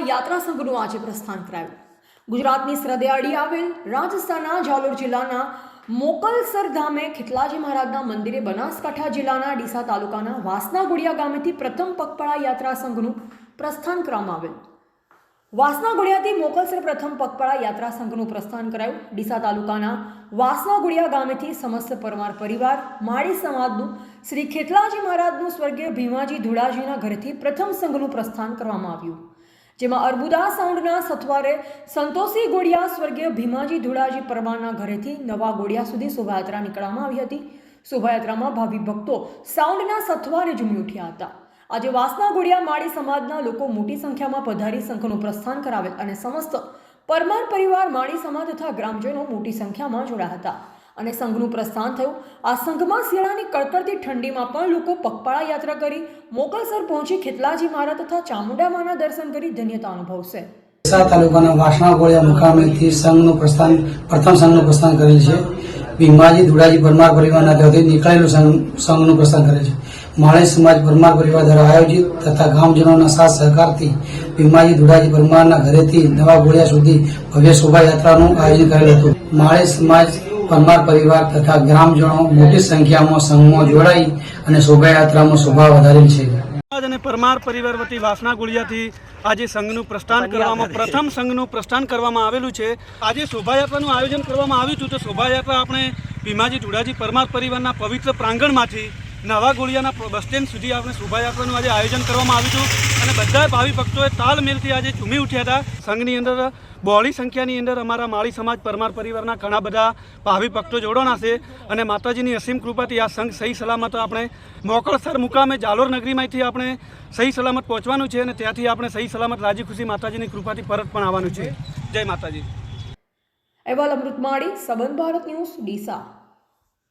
યાત્રા સંઘનું આજે પ્રસ્થાન કરાયું। ગુજરાતની સરહદે આડી આવેલ રાજસ્થાનના જાલોર જિલ્લાના મોકલસર ધામે ખીટલાજી મહારાજના મંદિરે બનાસકાંઠા જિલ્લાના ડીસા તાલુકાના વાસના ગુડિયા ગામેથી પ્રથમ પગપાળા યાત્રા સંઘનું પ્રસ્થાન કરવામાં આવેલ। વાસના ગુડિયાથી મોકલસર પ્રથમ પગપાળા યાત્રા સંઘનું પ્રસ્થાન કરાયું। ડીસા તાલુકાના વાસના ગુડિયા ગામેથી સમસ્ત પરમાર પરિવાર માળી સમાજનું શ્રી ખીટલાજી મહારાજનું સ્વર્ગીય ભીમાજી ધુડાજીના ઘરેથી પ્રથમ સંઘનું પ્રસ્થાન કરવામાં આવ્યું, જેમાં અર્બુદા સાઉન્ડના સથવારે સંતોષી ગોડિયા સ્વર્ગીય ભીમાજી ધુડાજી પરમારના ઘરેથી નવા ગોડિયા સુધી શોભાયાત્રા નીકળવામાં આવી હતી। શોભાયાત્રામાં ભાવિ ભક્તો સાઉન્ડના સથવારે ઝૂમી ઉઠ્યા હતા। આજે વાસના ગુડિયા માળી સમાજના લોકો મોટી સંખ્યામાં પધારી સંઘનું પ્રસ્થાન કરાવેલ અને સમસ્ત પરમાર પરિવાર માળી સમાજ તથા ગ્રામજનો મોટી સંખ્યામાં જોડાયા હતા અને સંઘનું પ્રસ્થાન થયું। આ સંઘમાં શિયાળાની કડકડતી ઠંડીમાં પણ લોકો પગપાળા યાત્રા કરી મોકલસર પહોંચી ખીટલાજી મહારાજ તથા ચામુંડા માના દર્શન કરી ધન્યતા અનુભવશે। ડીસા તાલુકાના વાસણા ગોળિયા મુકામેથી પ્રથમ સંઘનું પ્રસ્થાન કરેલ છે। ભીમાજી ધુડાજી પરમાર પરિવારના ત્યાંથી નીકળેલું સંઘનું પ્રસ્થાન કરે છે। માળી સમાજ પરમાર પરિવાર દ્વારા આયોજિત તથા ગામજનોના સાથ સહકારથી ભીમાજી ધુડાજી પરમારના ઘરેથી નવા ગોળિયા સુધી ભવ્ય શોભાયાત્રાનું આયોજન કરેલ હતું। માળી સમાજ પરમાર પરિવાર તથા ગ્રામજનો મોટી સંખ્યામાં સંઘમાં જોડાઈ અને શોભાયાત્રામાં શોભા વધારેલ છે। અને પરમાર પરિવાર વતી વાસના ગુડિયાથી આજે સંઘનું પ્રસ્થાન કરવામાં પ્રથમ સંઘનું પ્રસ્થાન કરવામાં આવેલું છે। આજે શોભાયાત્રાનું આયોજન કરવામાં આવ્યું હતું। તો શોભાયાત્રા આપણે ભીમાજી ધુડાજી પરમાર પરિવારના પવિત્ર પ્રાંગણમાંથી નવા ગોળિયાના બસ સ્ટેન્ડ સુધી આપણે શોભાયાત્રાનું આજે આયોજન કરવામાં આવ્યું હતું અને બધા ભાવિ ભક્તોએ તાલમેલથી આજે ઝૂમી ઉઠ્યા હતા। સંઘની અંદર બહોળી સંખ્યાની અંદર અમારા માળી સમાજ પરમાર પરિવારના ઘણા બધા ભાવિ ભક્તો જોડાણા છે અને માતાજીની અસીમ કૃપાથી આ સંઘ સહી સલામત આપણે મોકળસર મુકામે જાલોર નગરીમાંથી આપણે સહી સલામત પહોંચવાનું છે અને ત્યાંથી આપણે સહી સલામત રાજી ખુશી માતાજીની કૃપાથી પરત પણ આવવાનું છે। જય માતાજી। અહેવાલ અમૃત માળી, સંબંધ ભારત ન્યૂઝ, ડીસા।